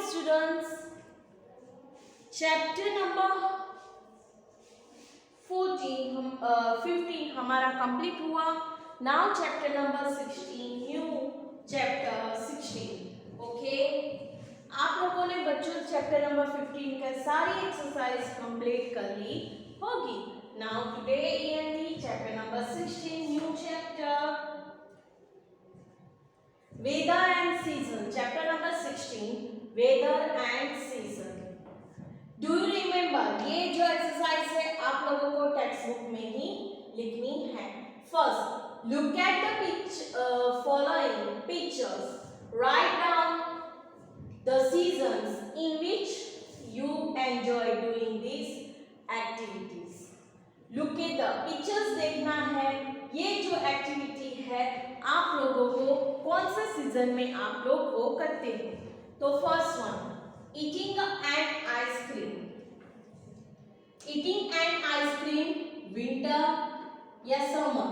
students, chapter number 15 हमारा complete हुआ. Now chapter number 16, new chapter 16. Okay, आप लोगों ने बच्चों चैप्टर नंबर 15 का सारी एक्सरसाइज कंप्लीट कर ली होगी. Now today END chapter number 16, new chapter weather and season. Chapter number 16, weather and season. Do you remember? ये जो एक्सरसाइज है आप लोगों को टेक्स्ट बुक में ही लिखनी है. First, look at the following pictures. Write down the seasons in which you enjoy doing these activities. Look at the pictures. देखना है ये जो एक्टिविटी है आप लोगों को कौन से सीजन में आप लोग वो करते हो. तो first one, eating and ice cream. Eating and ice cream winter या summer.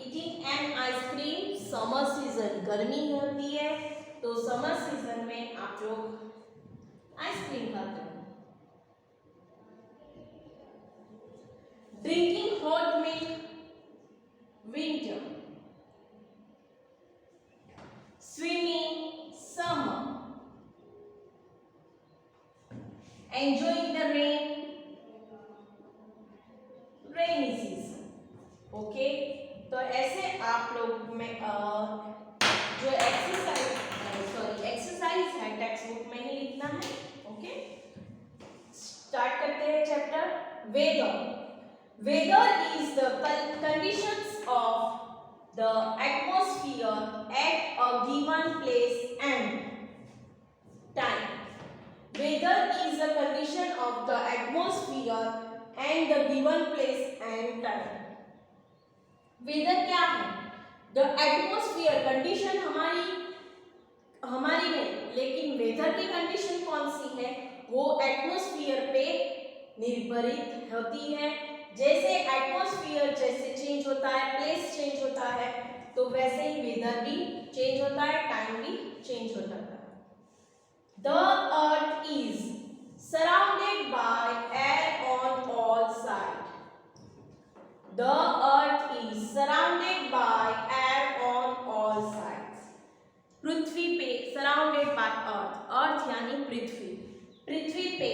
Eating and ice cream summer season, गर्मी होती है तो समर सीजन में आप लोग आइसक्रीम खाते हो. Drinking hot milk winter. Swimming summer. Enjoying the rainy season. Okay, तो ऐसे आप लोग में जो एक्सरसाइज है टेक्स्ट बुक में ही लिखना है. ओके, स्टार्ट करते हैं chapter. Weather. Weather is the conditions of the atmosphere at a given place and time. Weather is the condition of the atmosphere and the given place and time. Weather क्या है? The atmosphere condition हमारी नहीं, लेकिन weather की condition कौन सी है वो atmosphere पे निर्भरित होती है. जैसे एटमॉस्फेयर जैसे चेंज होता है, प्लेस चेंज होता है, तो वैसे ही वेदर भी चेंज होता है, टाइम भी चेंज होता है. The earth is surrounded by air on all side. The earth is surrounded by air on all sides. पृथ्वी पे सराउंडेड बाय अर्थ, अर्थ यानी पृथ्वी, पृथ्वी पे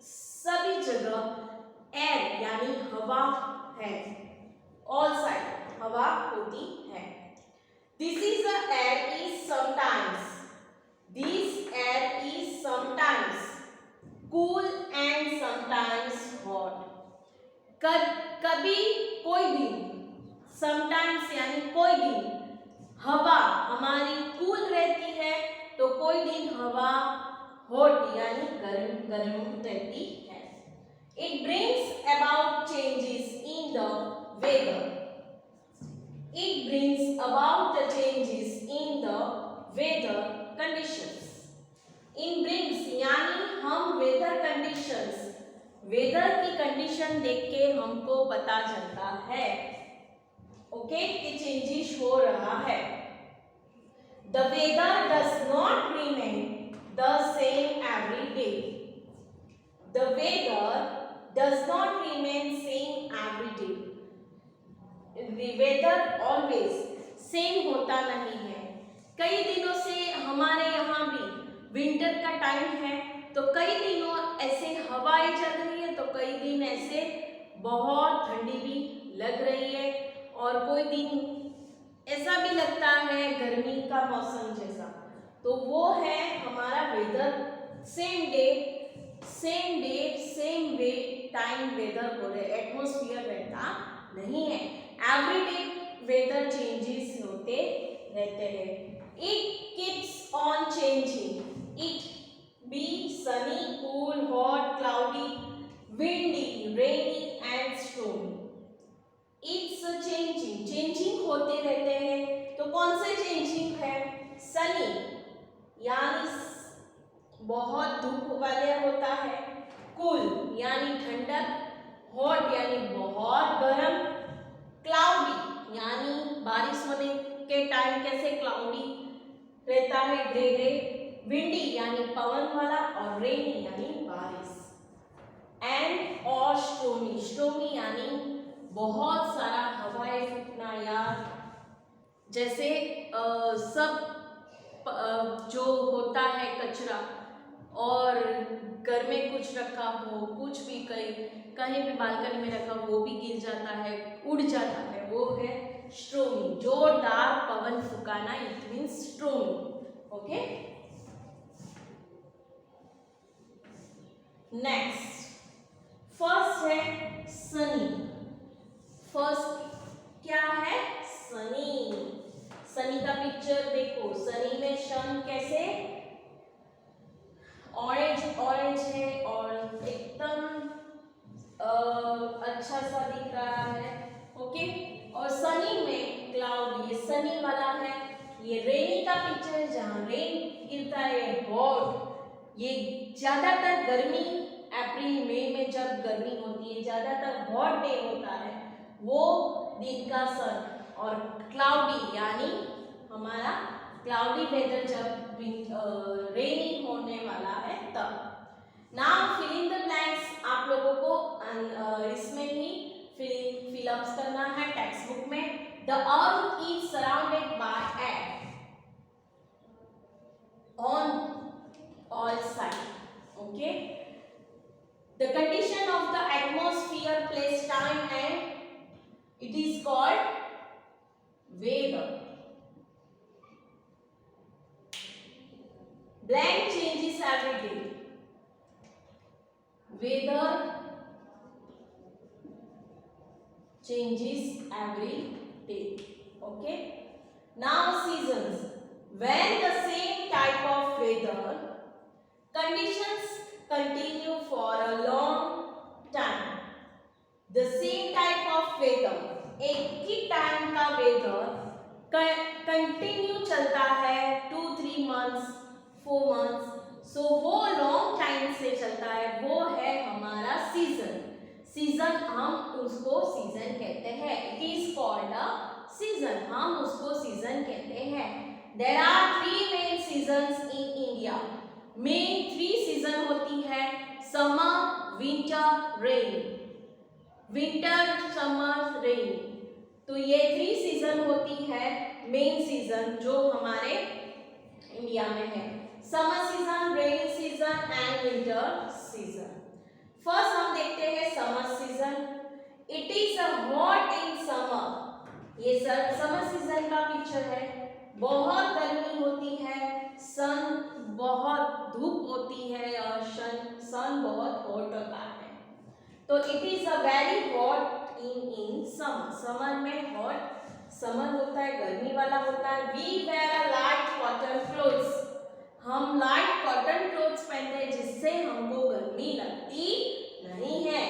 सभी जगह एयर यानी हवा है. ऑल साइड हवा होती है. This is the air is sometimes, this air is sometimes cool and sometimes hot. कभी कोई दिन, समटाइम्स यानी कोई दिन हवा हमारी कूल रहती है तो कोई दिन हवा हॉट यानी गर्म रहती है. It brings about changes in the weather. It brings about the changes in the weather conditions. In brings यानी हम weather conditions, weather की condition देख के हमको पता चलता है ओके कि changes हो रहा है. The weather does not remain the same every day. The weather does not remain same every day. The weather always same होता नहीं है. कई दिनों से हमारे यहाँ भी विंटर का टाइम है तो कई दिनों ऐसे हवाएं चल रही है तो कई दिन ऐसे बहुत ठंडी भी लग रही है और कोई दिन ऐसा भी लगता है गर्मी का मौसम जैसा. तो वो है हमारा weather. Same day same way time weather हो रहे, एटमॉस्फेयर रहता नहीं है. एवरीडे वेदर चेंजेस होते रहते हैं. It keeps on changing. It be Sunny, cool, hot, cloudy, windy, rainy and stormy. It's changing होते रहते हैं. तो कौन से चेंजिंग है? सनी यानी बहुत धूप वाले होता है, कूल यानी ठंडक, हॉट यानी बहुत गर्म, क्लाउडी यानी बारिश होने के टाइम कैसे क्लाउडी रहता है, ग्रे ग्रे, विंडी यानी पवन वाला और रेनी यानी बारिश। एंड और स्टोमी, स्टोमी यानी बहुत सारा हवाएं फूकना या जैसे सब जो होता है कचरा और घर में कुछ रखा हो, कुछ भी कहीं भी बालकनी में रखा हो वो भी गिर जाता है, उड़ जाता है, वो है स्ट्रोमी। जोरदार पवन फुकाना, it means stormy. Okay, next first है सनी। फर्स्ट क्या है? सनी। सनी का पिक्चर देखो, सनी में सन कैसे ऑरेंज ऑरेंज है और एकदम अच्छा सा दिख रहा है। ओके, और सनी में क्लाउड, ये सनी वाला है। ये रेनी का पिक्चर है जहाँ रेन गिरता है, हॉट। ये ज्यादातर गर्मी अप्रैल मई में जब गर्मी होती है, ज्यादातर हॉट डे होता है, वो दिन का सन। और क्लाउडी यानी हमारा क्लाउडी वेदर जब रेनी होने वाला है तब। Now fill in the blanks आप लोगों को इसमें ही फिलअप्स करना है टेक्स्ट बुक में। The earth is surrounded by air on all sides. Okay, the condition of the atmosphere, place, time and it is called weather. Blank changes every day. Weather changes every day. Okay, now seasons. When the same type of weather conditions continue for a long time, the same type of weather, एक ही time का weather continue चलता है 2-3 months 4 months, सो वो long time से चलता है, वो है हमारा सीजन। सीजन हम उसको सीजन कहते हैं, it is called a season, हम उसको सीजन कहते हैं। There are 3 main seasons in India. Main 3 season होती है, summer, winter, rain. Winter, summer, rain, तो ये 3 सीजन होती है मेन सीजन जो हमारे इंडिया में है। Summer season, rain season and winter season. First हम देखते हैं summer season. It is a hot in summer. ये समर सीजन का पिक्चर है। बहुत गर्मी होती है, सन बहुत धूप होती है और सन बहुत हॉट होता है। तो it is a very hot in summer. Summer में हॉट समर होता है, गर्मी वाला होता है। We wear a light cotton clothes. हम लाइट कॉटन क्लोथ्स पहनते हैं जिससे हमको गर्मी लगती नहीं है।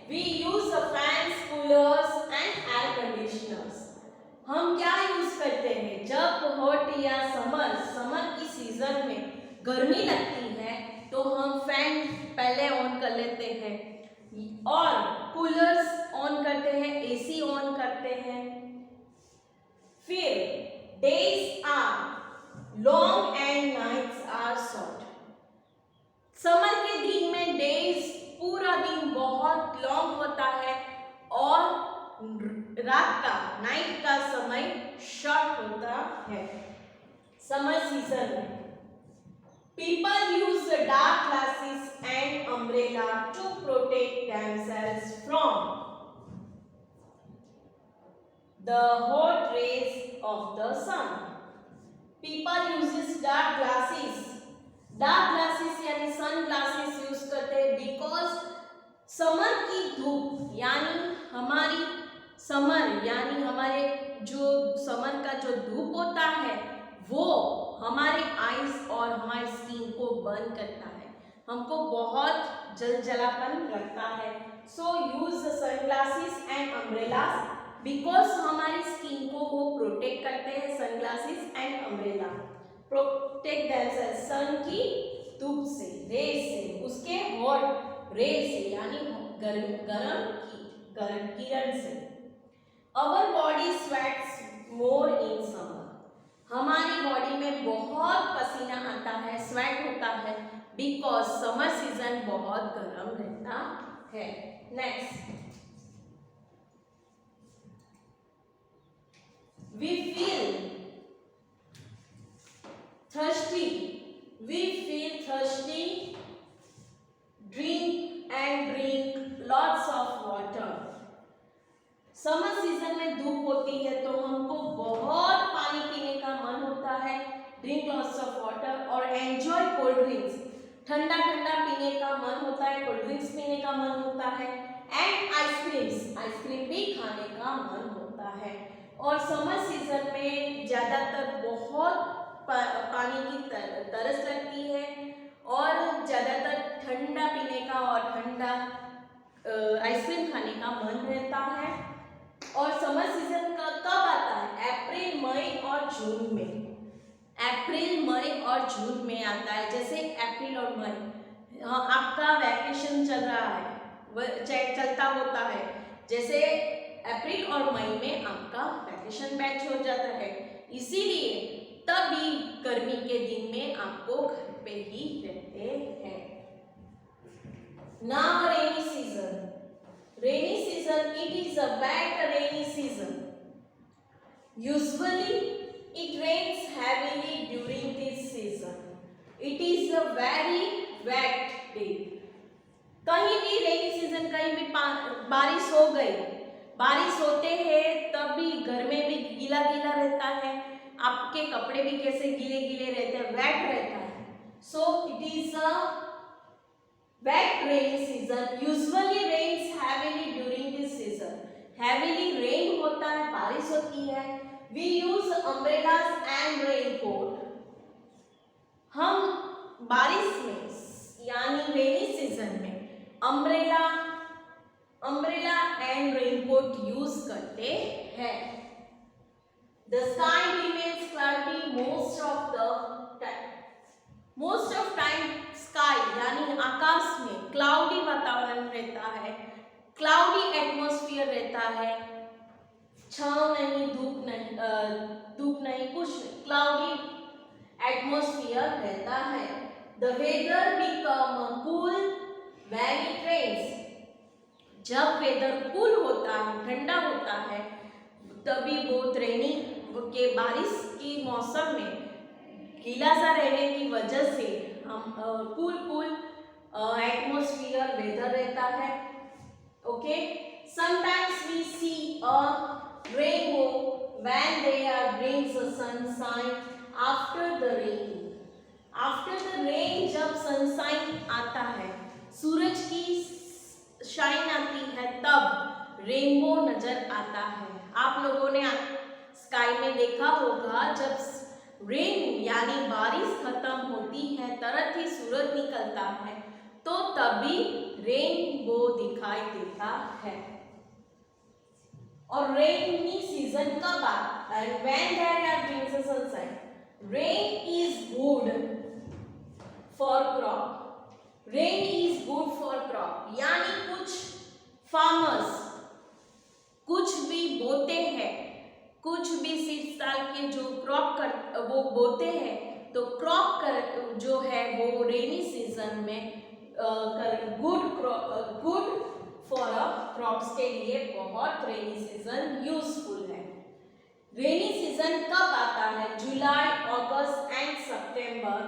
We use the fans, coolers and air conditioners. हम क्या यूज करते हैं जब हॉट या समर की सीजन में गर्मी लगती है तो हम फैन पहले ऑन कर लेते हैं और कूलर्स ऑन करते हैं, एसी ऑन करते हैं। फिर days are long and nights are short. Summer के दिन में डेज पूरा दिन बहुत लॉन्ग होता है और रात का नाइट का समय शॉर्ट होता है। समर सीजन में people use dark glasses and umbrella to protect themselves from the hot rays of the sun. People uses dark glasses. Dark glasses यानी सन ग्लासेस यूज करते हैं बिकॉज समर की धूप यानी हमारी समर यानी हमारे जो समर का जो धूप होता है वो हमारे आईज और हमारी स्किन को बर्न करता है, हमको बहुत जलापन लगता है। So use sunglasses and umbrellas because हमारी स्किन को वो प्रोटेक्ट करते हैं। Sunglasses and umbrella protect themselves sun की धूप से, रे से, उसके हॉट रे से यानी गरम किरण से। Our body sweats more in summer. हमारी बॉडी में बहुत पसीना आता है, स्वेट होता है बिकॉज समर सीजन बहुत गर्म रहता है। Next, we feel thirsty, we feel thirsty, drink lots of water। Summer season में धूप होती है तो हमको बहुत पानी पीने का मन होता है, ड्रिंक लॉट्स ऑफ वाटर, और एंजॉय कोल्ड ड्रिंक्स, ठंडा ठंडा पीने का मन होता है, कोल्ड ड्रिंक्स पीने का मन होता है, एंड आइसक्रीम भी खाने का मन होता है। और समर सीजन में ज़्यादातर बहुत पानी की तरस लगती है और ज़्यादातर ठंडा पीने का और ठंडा आइसक्रीम खाने का मन रहता है। और समर सीजन का कब आता है? अप्रैल, मई और जून में। अप्रैल, मई और जून में आता है। जैसे अप्रैल और मई आपका वैकेशन चल रहा है, चलता होता है, जैसे अप्रैल और मई में आपका वैकेशन बैच हो जाता है, इसीलिए तभी गर्मी के दिन में आपको घर पे ही रहते हैं। Now rainy season, rainy season, it is a wet rainy season. Usually it rains heavily during this season. It is a very wet day. कहीं भी रेनी सीजन, कहीं भी बारिश हो गई, बारिश होते हैं तब भी घर में भी गीला गीला रहता है, आपके कपड़े भी कैसे गीले गीले रहते हैं, वेट रहता है। So it is a wet rainy season. Usually rains heavily during this season. Heavily rain होता है, बारिश होती है। We use umbrellas and raincoat. हम बारिश में यानी रेनी सीजन में अम्ब्रेला एंड रेनकोट यूज करते हैं। The sky remains cloudy most of the time. Most of time sky यानी आकाश में क्लाउडी वातावरण रहता है, क्लाउडी एटमॉस्फेयर रहता है, छांव नहीं, धूप नहीं, कुछ नहीं, क्लाउडी एटमॉस्फेयर रहता है। The weather become cool when it rains. जब वेदर कूल होता है, ठंडा होता है, तभी बहुत रेनी के बारिश के मौसम में गीला सा रहने की वजह से हम कूल एटमॉस्फेयर वेदर रहता है। Okay, sometimes we see a rainbow when there brings a sunshine after the rain. After the rain जब सनशाइन आता है, सूरज की शाइन आती है, तब रेनबो नजर आता है। आप लोगों ने स्काई में देखा होगा, जब रेन यानी बारिश खत्म होती है, तुरंत ही सूरज निकलता है, तो तभी रेनबो दिखाई देता है। और रेनी सीजन कब आता है? When there are brings a sunshine. Rain is good for crop. Rain is good for crop यानी कुछ फार्मर्स कुछ भी बोते हैं, कुछ भी सीड्स डाल के जो क्रॉप वो बोते हैं, तो क्रॉप जो है वो रेनी सीजन में गुड फॉर क्रॉप्स के लिए बहुत रेनी सीजन यूजफुल है। रेनी सीजन कब आता है? July, August and September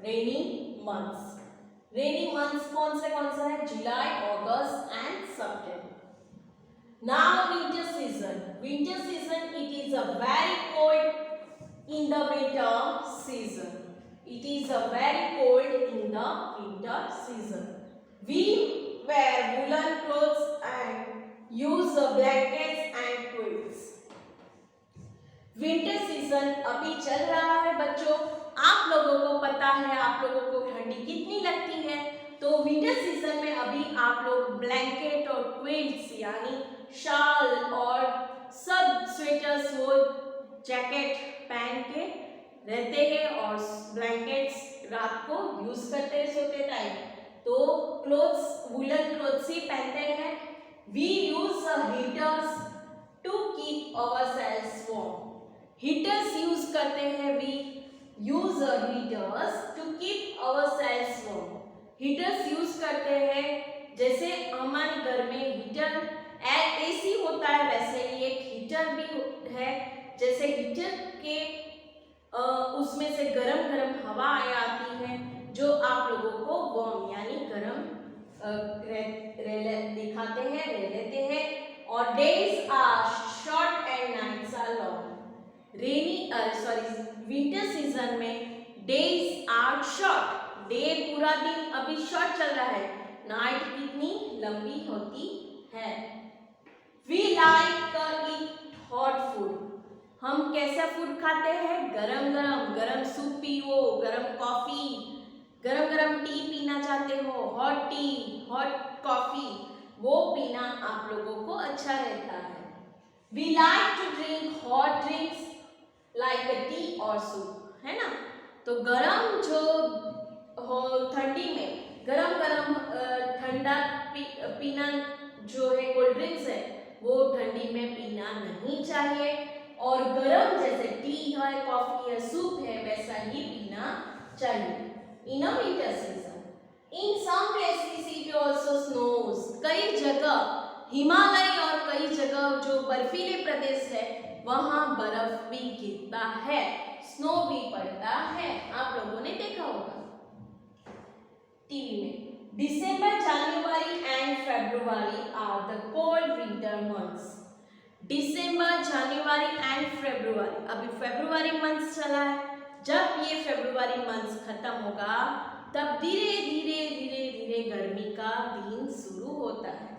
rainy months. Rainy months कौन से है? July, August and September. Now winter season. Winter season, it is a very cold in the winter season. It is a very cold in the winter season. We wear woolen clothes and use blankets and quilts. Winter season अभी चल रहा है बच्चों। आप लोगों को पता है आप लोगों को ठंडी कितनी लगती है, तो विंटर सीजन में अभी आप लोग ब्लैंकेट और क्विल्ट्स यानी शाल और सब स्वेटर्स वो जैकेट पहन के रहते हैं और ब्लैंकेट्स रात को यूज करते हैं सोते टाइम, तो क्लोथ्स वुलन क्लोथ्स ही पहनते हैं। We use heaters to keep ourselves warm. Heaters use करते हैं, we use heaters to keep heaters use करते हैं। जैसे हमारे घर में हीटर एसी होता है, वैसे ही एक हीटर भी है। जैसे हीटर के उसमें से गरम गरम हवा आती है जो आप लोगों को वार्म यानी गरम दिखाते हैं, रह लेते हैं। और days are short and nights are long. Winter season में डेज आर शॉर्ट, डे पूरा दिन अभी शॉर्ट चल रहा है, नाइट कितनी लंबी होती है। We like eat hot food, हम कैसा फूड खाते हैं, गरम गरम, गरम सूप पियो, गरम कॉफी, गरम गरम टी पीना चाहते हो, हॉट टी, हॉट कॉफी, वो पीना आप लोगों को अच्छा रहता है। We like to drink hot drinks like a tea और सूप, है ना। तो गरम जो हो ठंडी में गरम गरम ठंडा पीना जो है, कोल्ड ड्रिंक्स है, वो ठंडी में पीना नहीं चाहिए। और गरम जैसे टी है, कॉफी है, सूप है, वैसा ही पीना चाहिए in a winter season. In some places it also snows, कई जगह हिमालय और कई जगह जो बर्फीले प्रदेश है वहां बर्फ भी गिरता है, स्नो भी पड़ता है, आप लोगों ने देखा होगा टीवी में। December, January and February are the cold winter months. December, January and February, अभी फरवरी मंथ चला है, जब ये फरवरी मंथ खत्म होगा तब धीरे धीरे धीरे धीरे गर्मी का दिन शुरू होता है।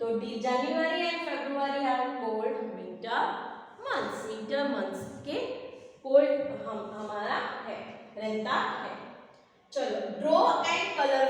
तो January and February are cold winter months, winter months के कोल्ड हमारा है, रहता है। चलो, ड्रॉ एंड कलर